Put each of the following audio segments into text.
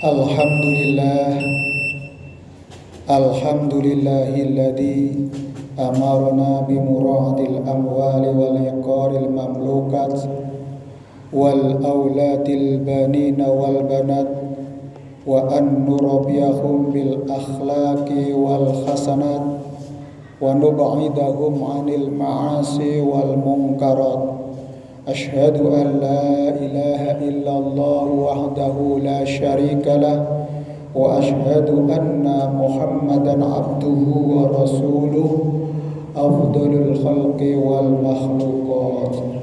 Alhamdulillah, alhamdulillahilladzi amarna bimura'atil amwali wal iqaril mamlukat wal aulatil banina wal banat wa an nurabbiyahum bil akhlaqi wal hasanat wa nub'idahum 'anil ma'asi wal munkarat. Asyhadu an la ilaha illallah wahdahu la syarika lah wa asyhadu anna Muhammadan abduhu wa rasuluh afdalul khalqi wal makhluqat.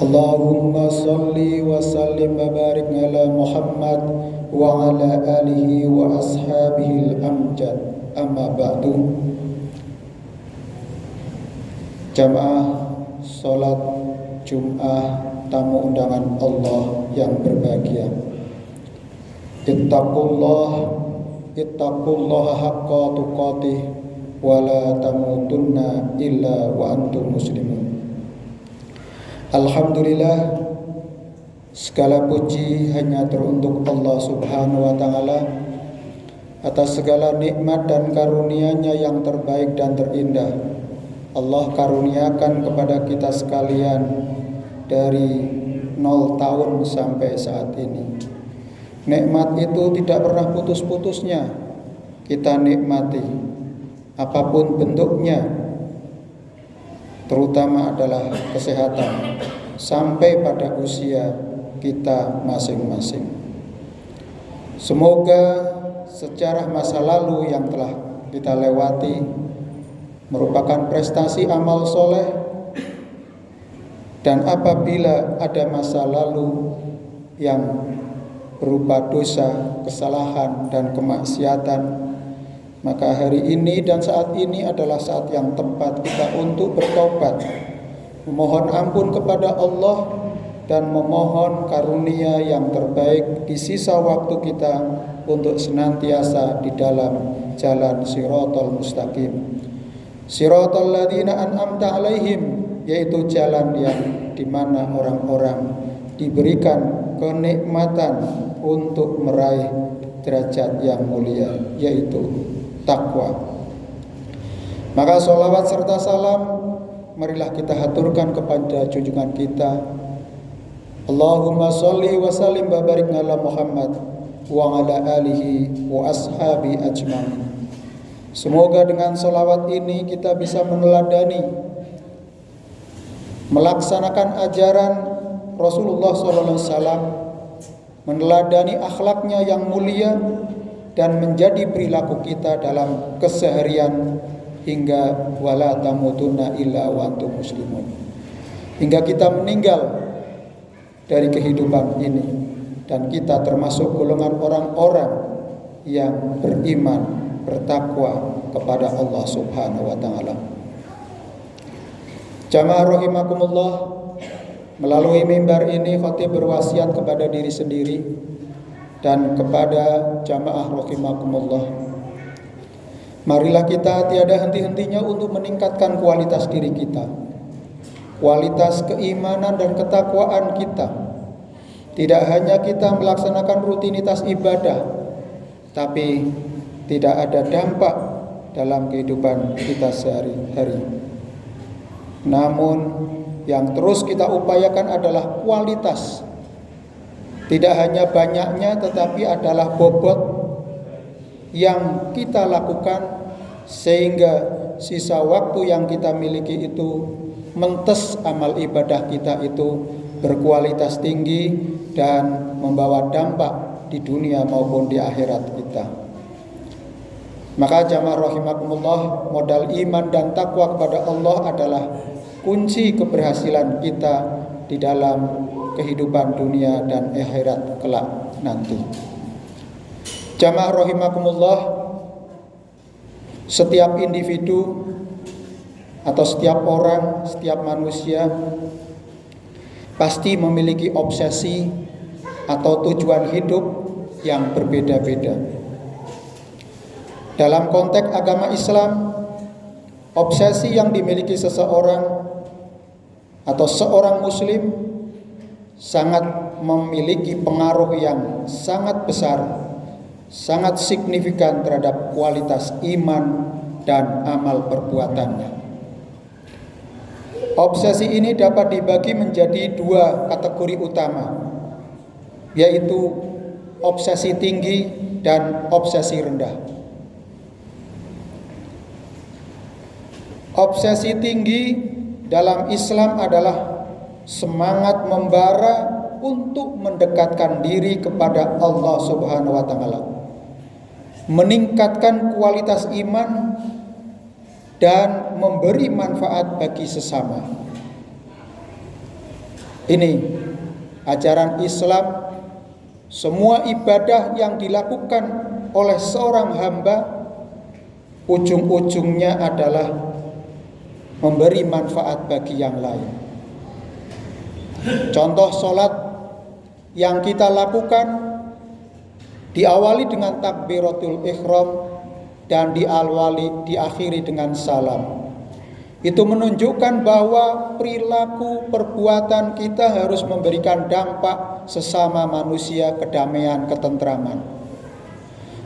Allahumma salli wa sallim wa barik ala Muhammad wa ala alihi wa ashabihi al-amjad. Amma ba'du. Jamaah salat Jum'ah tamu undangan Allah yang berbahagia. Ittaqullaha haqqa tuqatih wa la tamutunna illa wa antum muslimun. Alhamdulillah, segala puji hanya teruntuk Allah Subhanahu wa taala atas segala nikmat dan karunia-Nya yang terbaik dan terindah. Allah karuniakan kepada kita sekalian dari 0 tahun sampai saat ini. Nikmat itu tidak pernah putus-putusnya kita nikmati, apapun bentuknya, terutama adalah kesehatan, sampai pada usia kita masing-masing. Semoga sejarah masa lalu yang telah kita lewati merupakan prestasi amal soleh, dan apabila ada masa lalu yang berupa dosa, kesalahan, dan kemaksiatan, maka hari ini dan saat ini adalah saat yang tepat kita untuk bertobat, memohon ampun kepada Allah, dan memohon karunia yang terbaik di sisa waktu kita untuk senantiasa di dalam jalan Shiratal Mustaqim, Shiratal ladzina an'amta alaihim, yaitu jalan yang dimana orang-orang diberikan kenikmatan untuk meraih derajat yang mulia, yaitu takwa. Maka sholawat serta salam marilah kita haturkan kepada junjungan kita. Allahumma sholli wa sallim wa barik ala Muhammad wa ala alihi wa ashabi ajmain. Semoga dengan sholawat ini kita bisa meneladani, melaksanakan ajaran Rasulullah SAW, meneladani akhlaknya yang mulia, dan menjadi perilaku kita dalam keseharian hingga wala tamutunna illa wa antum muslimun, hingga kita meninggal dari kehidupan ini dan kita termasuk golongan orang-orang yang beriman, bertakwa kepada Allah Subhanahu wa taala. Jamaah rahimakumullah, melalui mimbar ini khatib berwasiat kepada diri sendiri dan kepada jamaah rahimakumullah. Marilah kita tiada henti-hentinya untuk meningkatkan kualitas diri kita, kualitas keimanan dan ketakwaan kita. Tidak hanya kita melaksanakan rutinitas ibadah, tapi tidak ada dampak dalam kehidupan kita sehari-hari. Namun yang terus kita upayakan adalah kualitas. Tidak hanya banyaknya, tetapi adalah bobot yang kita lakukan sehingga sisa waktu yang kita miliki itu mentes amal ibadah kita itu berkualitas tinggi dan membawa dampak di dunia maupun di akhirat kita. Maka jamaah rahimakumullah, modal iman dan takwa kepada Allah adalah kunci keberhasilan kita di dalam kehidupan dunia dan akhirat kelak nanti. Jamaah rahimakumullah, setiap individu atau setiap orang, setiap manusia pasti memiliki obsesi atau tujuan hidup yang berbeda-beda. Dalam konteks agama Islam, obsesi yang dimiliki seseorang atau seorang muslim sangat memiliki pengaruh yang sangat besar, sangat signifikan terhadap kualitas iman dan amal perbuatannya. Obsesi ini dapat dibagi menjadi dua kategori utama, yaitu obsesi tinggi dan obsesi rendah. Obsesi tinggi dalam Islam adalah semangat membara untuk mendekatkan diri kepada Allah Subhanahu wa taala, meningkatkan kualitas iman dan memberi manfaat bagi sesama. Ini ajaran Islam. Semua ibadah yang dilakukan oleh seorang hamba ujung-ujungnya adalah memberi manfaat bagi yang lain. Contoh sholat yang kita lakukan diawali dengan takbiratul ihram dan diakhiri dengan salam. Itu menunjukkan bahwa perilaku perbuatan kita harus memberikan dampak sesama manusia, kedamaian, ketentraman.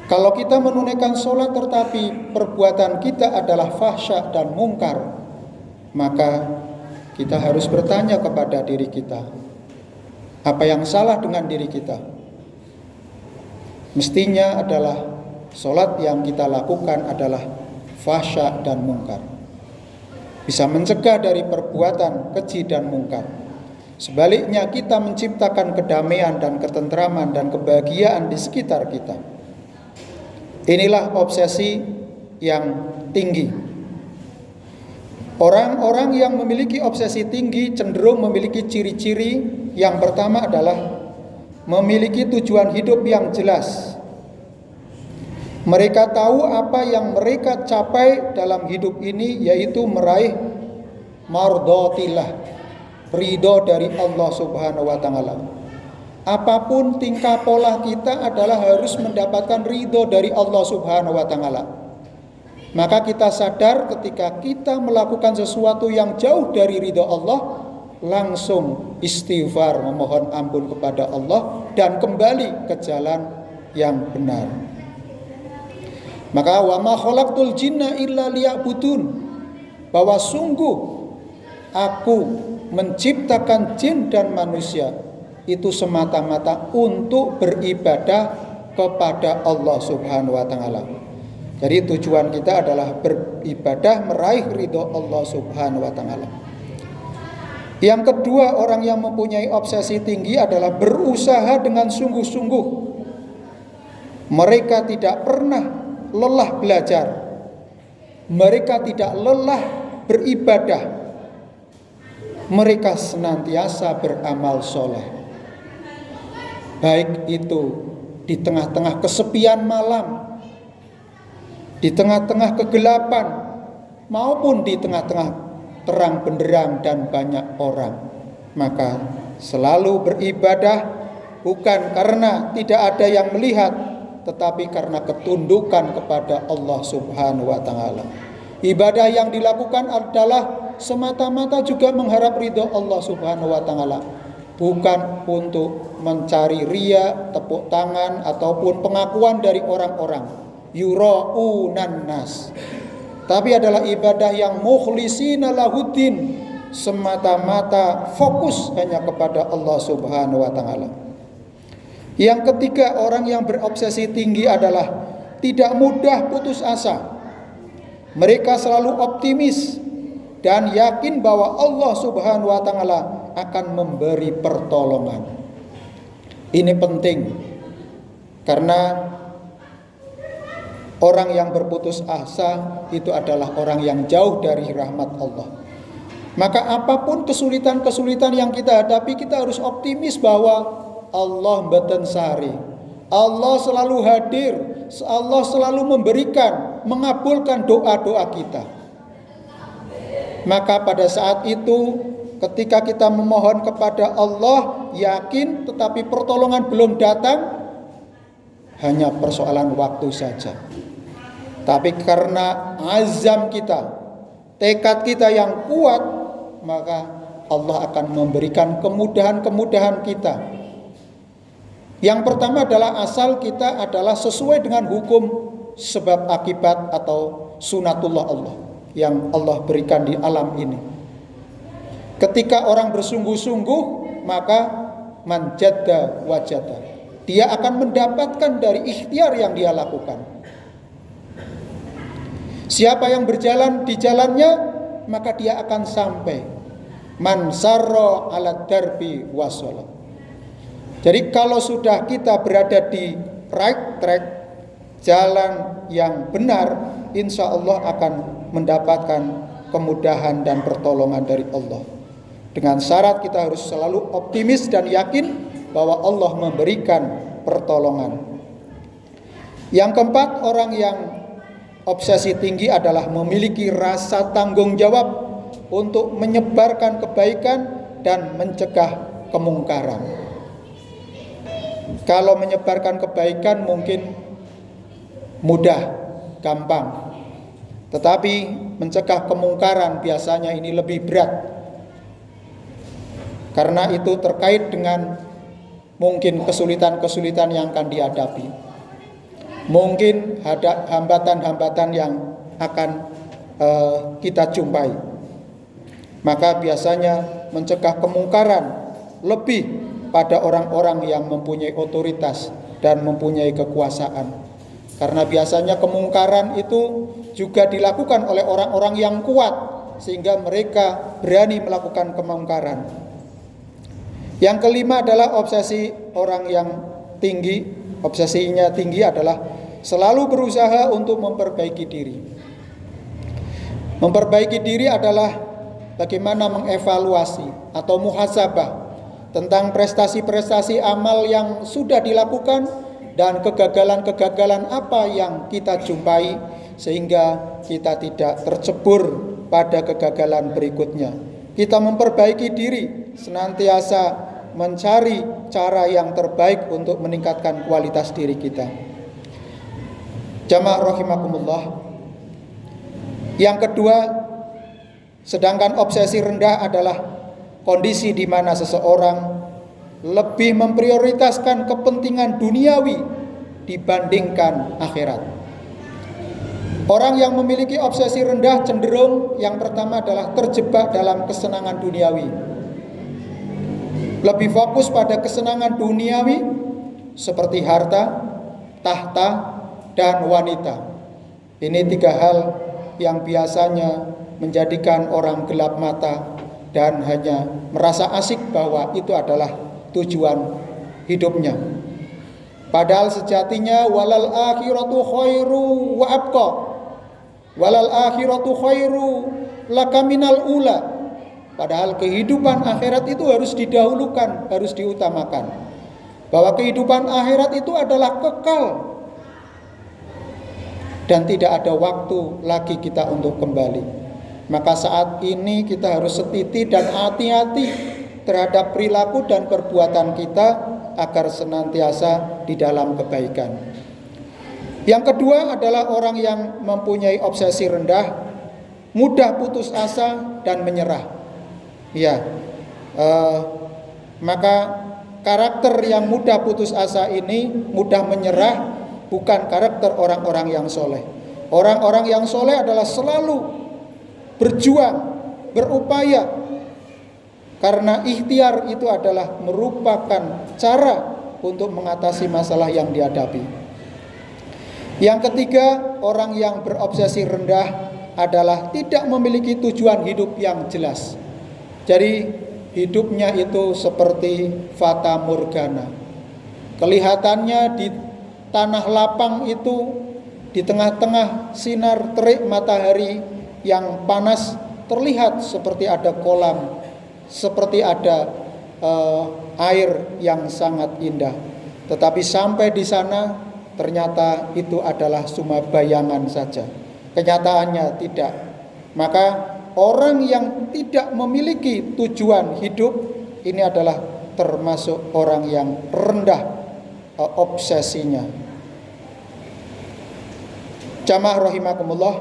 Kalau kita menunaikan sholat tetapi perbuatan kita adalah fahsya dan mungkar, maka kita harus bertanya kepada diri kita, apa yang salah dengan diri kita? Mestinya adalah sholat yang kita lakukan adalah fahsya dan mungkar, bisa mencegah dari perbuatan keji dan mungkar. Sebaliknya kita menciptakan kedamaian dan ketentraman dan kebahagiaan di sekitar kita. Inilah obsesi yang tinggi. Orang-orang yang memiliki obsesi tinggi cenderung memiliki ciri-ciri. Yang pertama adalah memiliki tujuan hidup yang jelas. Mereka tahu apa yang mereka capai dalam hidup ini, yaitu meraih mardotillah, ridho dari Allah Subhanahu wa taala. Apapun tingkah pola kita adalah harus mendapatkan ridho dari Allah Subhanahu wa taala. Maka kita sadar ketika kita melakukan sesuatu yang jauh dari ridho Allah, langsung istighfar, memohon ampun kepada Allah dan kembali ke jalan yang benar. Maka wa ma khalaqtul jinna illa liya'budun, bahwa sungguh aku menciptakan jin dan manusia itu semata-mata untuk beribadah kepada Allah Subhanahu wa taala. Jadi tujuan kita adalah beribadah meraih ridho Allah Subhanahu wa taala. Yang kedua, orang yang mempunyai obsesi tinggi adalah berusaha dengan sungguh-sungguh. Mereka tidak pernah lelah belajar, mereka tidak lelah beribadah, mereka senantiasa beramal soleh, baik itu di tengah-tengah kesepian malam, di tengah-tengah kegelapan, maupun di tengah-tengah terang benderang dan banyak orang. Maka selalu beribadah bukan karena tidak ada yang melihat, tetapi karena ketundukan kepada Allah Subhanahu wa taala. Ibadah yang dilakukan adalah semata-mata juga mengharap ridho Allah Subhanahu wa taala, bukan untuk mencari ria, tepuk tangan ataupun pengakuan dari orang-orang. Yura'unan nas. Tapi adalah ibadah yang mukhlisina lahuddin, semata-mata fokus hanya kepada Allah Subhanahu wa taala. Yang ketiga, orang yang berobsesi tinggi adalah tidak mudah putus asa. Mereka selalu optimis dan yakin bahwa Allah Subhanahu wa taala akan memberi pertolongan. Ini penting karena orang yang berputus asa itu adalah orang yang jauh dari rahmat Allah. Maka apapun kesulitan-kesulitan yang kita hadapi, kita harus optimis bahwa Allah mboten sari. Allah selalu hadir, Allah selalu memberikan, mengabulkan doa-doa kita. Maka pada saat itu ketika kita memohon kepada Allah, yakin tetapi pertolongan belum datang, hanya persoalan waktu saja. Tapi karena azam kita, tekad kita yang kuat, maka Allah akan memberikan kemudahan-kemudahan kita. Yang pertama adalah asal kita adalah sesuai dengan hukum sebab akibat atau sunatullah Allah yang Allah berikan di alam ini. Ketika orang bersungguh-sungguh, maka manjadda wajada, dia akan mendapatkan dari ikhtiar yang dia lakukan. Siapa yang berjalan di jalannya, maka dia akan sampai. Man sarra ala darbi wasala. Jadi kalau sudah kita berada di right track, jalan yang benar, insya Allah akan mendapatkan kemudahan dan pertolongan dari Allah. Dengan syarat kita harus selalu optimis dan yakin bahwa Allah memberikan pertolongan. Yang keempat, orang yang obsesi tinggi adalah memiliki rasa tanggung jawab untuk menyebarkan kebaikan dan mencegah kemungkaran. Kalau menyebarkan kebaikan mungkin mudah, gampang. Tetapi mencegah kemungkaran biasanya ini lebih berat. Karena itu terkait dengan mungkin kesulitan-kesulitan yang akan dihadapi. Mungkin ada hambatan-hambatan yang akan kita jumpai. Maka biasanya mencegah kemungkaran lebih pada orang-orang yang mempunyai otoritas dan mempunyai kekuasaan. Karena biasanya kemungkaran itu juga dilakukan oleh orang-orang yang kuat, sehingga mereka berani melakukan kemungkaran. Yang kelima adalah obsesi orang yang tinggi. Obsesinya tinggi adalah selalu berusaha untuk memperbaiki diri. Memperbaiki diri adalah bagaimana mengevaluasi atau muhasabah tentang prestasi-prestasi amal yang sudah dilakukan dan kegagalan-kegagalan apa yang kita jumpai, sehingga kita tidak tercebur pada kegagalan berikutnya. Kita memperbaiki diri, senantiasa mencari cara yang terbaik untuk meningkatkan kualitas diri kita. Jamaah rahimakumullah. Yang kedua, sedangkan obsesi rendah adalah kondisi di mana seseorang lebih memprioritaskan kepentingan duniawi dibandingkan akhirat. Orang yang memiliki obsesi rendah cenderung yang pertama adalah terjebak dalam kesenangan duniawi. Lebih fokus pada kesenangan duniawi seperti harta, tahta, dan wanita. Ini tiga hal yang biasanya menjadikan orang gelap mata dan hanya merasa asik bahwa itu adalah tujuan hidupnya. Padahal sejatinya walal akhiratu khairu wa abqa. Walal akhiratu khairu laka minal ula. Padahal kehidupan akhirat itu harus didahulukan, harus diutamakan. Bahwa kehidupan akhirat itu adalah kekal dan tidak ada waktu lagi kita untuk kembali. Maka saat ini kita harus setiti dan hati-hati terhadap perilaku dan perbuatan kita agar senantiasa di dalam kebaikan. Yang kedua adalah orang yang mempunyai obsesi rendah, mudah putus asa dan menyerah. Maka karakter yang mudah putus asa ini, mudah menyerah, bukan karakter orang-orang yang soleh. Orang-orang yang soleh adalah selalu berjuang, berupaya, karena ikhtiar itu adalah merupakan cara untuk mengatasi masalah yang dihadapi. Yang ketiga, orang yang berobsesi rendah adalah tidak memiliki tujuan hidup yang jelas. Jadi hidupnya itu seperti fata morgana. Kelihatannya di tanah lapang itu, di tengah-tengah sinar terik matahari yang panas, terlihat seperti ada kolam, seperti ada air yang sangat indah. Tetapi sampai di sana ternyata itu adalah cuma bayangan saja. Kenyataannya tidak. Maka orang yang tidak memiliki tujuan hidup ini adalah termasuk orang yang rendah obsesinya. Jamaah rahimakumullah.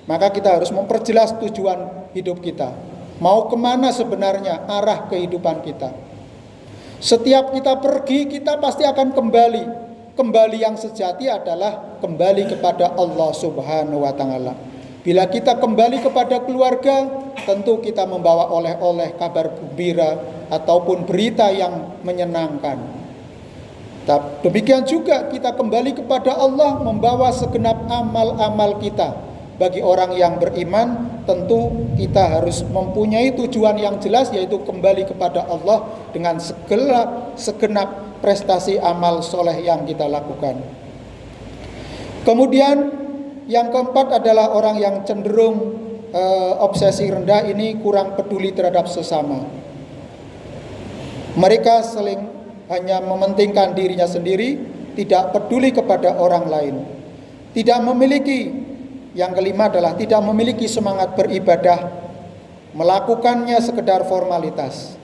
Maka kita harus memperjelas tujuan hidup kita. Mau kemana sebenarnya arah kehidupan kita? Setiap kita pergi, kita pasti akan kembali. Kembali yang sejati adalah kembali kepada Allah Subhanahu wa Ta'ala. Bila kita kembali kepada keluarga, tentu kita membawa oleh-oleh kabar gembira ataupun berita yang menyenangkan. Demikian juga kita kembali kepada Allah membawa segenap amal-amal kita. Bagi orang yang beriman, tentu kita harus mempunyai tujuan yang jelas, yaitu kembali kepada Allah dengan segenap prestasi amal soleh yang kita lakukan. Kemudian yang keempat adalah orang yang cenderung obsesi rendah ini kurang peduli terhadap sesama. Mereka hanya mementingkan dirinya sendiri, tidak peduli kepada orang lain. Yang kelima adalah tidak memiliki semangat beribadah, melakukannya sekedar formalitas.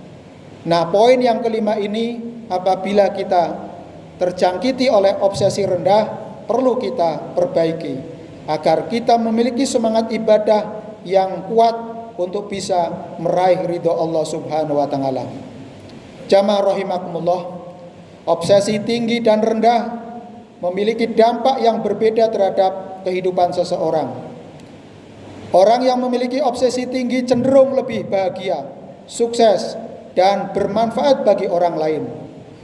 Nah, poin yang kelima ini apabila kita terjangkiti oleh obsesi rendah, perlu kita perbaiki agar kita memiliki semangat ibadah yang kuat untuk bisa meraih ridho Allah Subhanahu wa Ta'ala. Jamaah rahimakumullah, obsesi tinggi dan rendah memiliki dampak yang berbeda terhadap kehidupan seseorang. Orang yang memiliki obsesi tinggi cenderung lebih bahagia, sukses, dan bermanfaat bagi orang lain.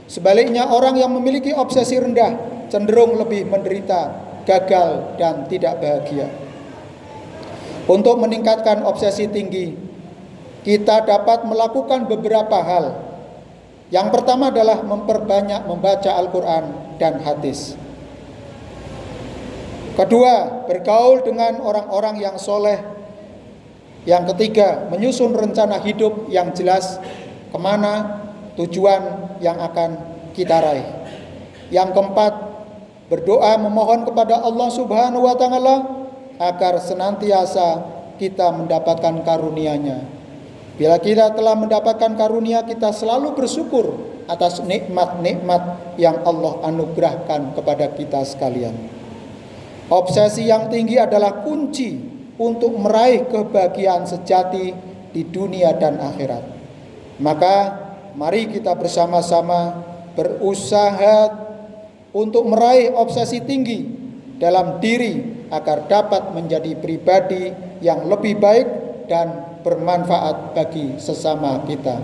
Sebaliknya, orang yang memiliki obsesi rendah cenderung lebih menderita, gagal, dan tidak bahagia. Untuk meningkatkan obsesi tinggi, kita dapat melakukan beberapa hal. Yang pertama adalah memperbanyak membaca Al-Quran dan hadis. Kedua, bergaul dengan orang-orang yang soleh. Yang ketiga, menyusun rencana hidup yang jelas kemana tujuan yang akan kita raih. Yang keempat, berdoa memohon kepada Allah Subhanahu wa Ta'ala agar senantiasa kita mendapatkan karunia-Nya. Bila kita telah mendapatkan karunia, kita selalu bersyukur atas nikmat-nikmat yang Allah anugerahkan kepada kita sekalian. Obsesi yang tinggi adalah kunci untuk meraih kebahagiaan sejati di dunia dan akhirat. Maka mari kita bersama-sama berusaha untuk meraih obsesi tinggi dalam diri agar dapat menjadi pribadi yang lebih baik dan bermanfaat bagi sesama kita.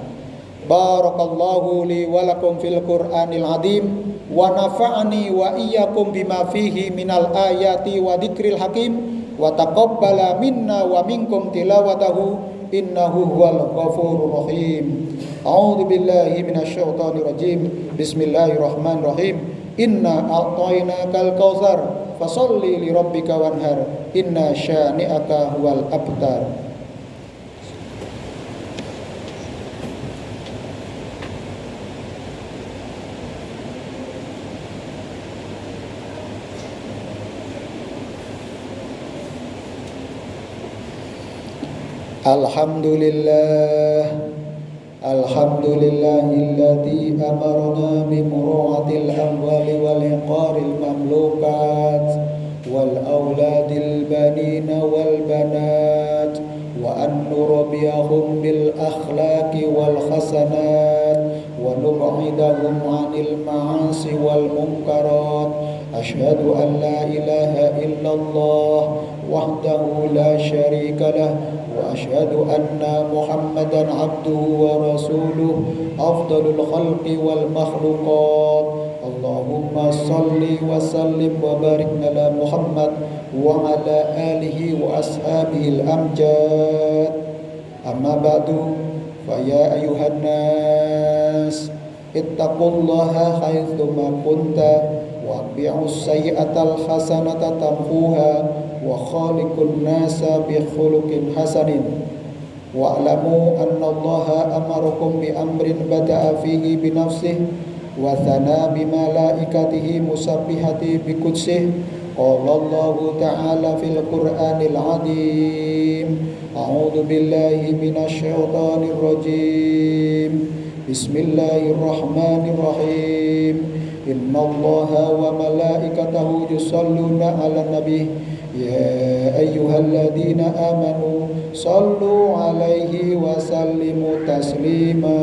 Barakallahu li wa lakum fil Qur'anil azim wa nafa'ani wa iyyakum bima fihi minal ayati wa dzikril hakim wa taqabbala minna wa minkum tilawatahu innahu huwal ghafurur rahim. A'udzu billahi minasy syaithanir rajim. Bismillahirrahmanirrahim. Inna a'tainakal kautsar fasholli li rabbika wanhar inna syani'aka huwal abtar. Alhamdulillahilladzi amarna bi muru'atil amwali wal iqaril mamlukat wal auladil banina wal banat wa an nurabbiyahum bil akhlaqi wal hasanat wa nub'idahum 'anil ma'asi wal munkarat. Asyhadu an la ilaha illallah wahdahu la syarika lah wa asyhadu anna Muhammadan abduhu wa rasuluh afdalul khalqi wal makhluqat. Allahumma salli wa sallim wa barik ala Muhammad wa ala alihi wa ashabihi al-amjad. Amma ba'du, fa ya ayuhan nas ittaqullaha haitsu ma kunta wa bi'us sayyi'atal hasanata tamhuha wa khaliqun nasa bi khuluqin hasanin wa alamu anna Allaha amarakum bi amrin bada'a fihi bi nafsihi wa thana bi malaikatihi musabbihati bi qudsih. Qala Allahu ta'ala fil Qur'anil 'azim. A'udzu billahi minasy syaithanir rajim. Bismillahirrahmanirrahim. Innallaha wa malaikatahu yusholluna 'alan nabi يا أيها الذين آمنوا صلوا عليه وسلموا تسليما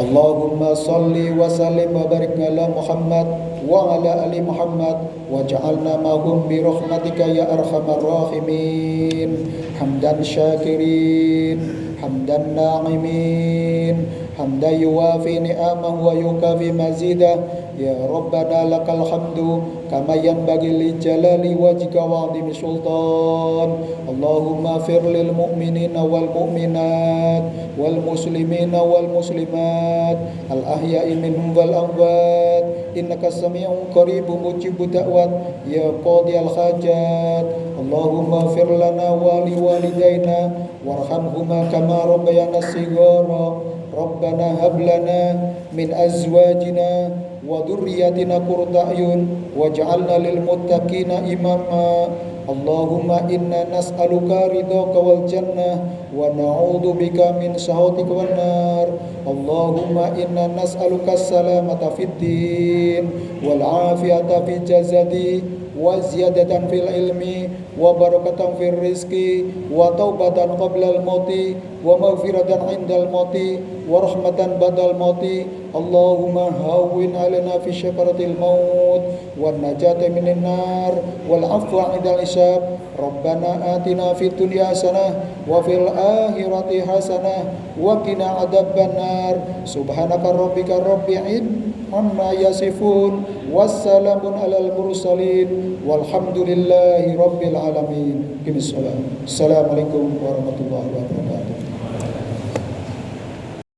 اللهم صل وسلم وبارك على محمد وعلى آل محمد واجعلنا معهم برحمتك يا أرحم الراحمين حمدا شاكرين حمدا ناعمين حمدا يوافي نعمه ويكافي مزيده يا ربنا لك الحمد كما ينبغي لجلال وجهك وعظيم سلطان اللهم اغفر للمؤمنين والمؤمنات والمسلمين والمسلمات الأحياء منهم والأموات إنك سميع قريب مجيب الدعوات يا قاضي الحاجات اللهم اغفر لنا ولوالدينا وارحمهما كما ربيانا صغارا ربنا هب لنا من أزواجنا وذرياتنا قرة أعين واجعلنا للمتقين إماما اللهم إنا نسألك رضاك والجنة ونعوذ بك من سخطك والنار اللهم إنا نسألك السلامة في الدين والعافية في الجسد وزيادة في العلم وبركة في الرزق وتوبة قبل الموت ومغفرة عند الموت ورحمة بعد الموت اللهم هون علينا في شكرة الموت والنجاة من النار والعفو عند الحساب ربنا آتنا في الدنيا حسنة وفي الآخرة حسنة وقنا عذاب النار سبحانك ربك رب عما يصفون والسلام على المرسلين والحمد لله رب العالمين. Assalamualaikum warahmatullahi wabarakatuh.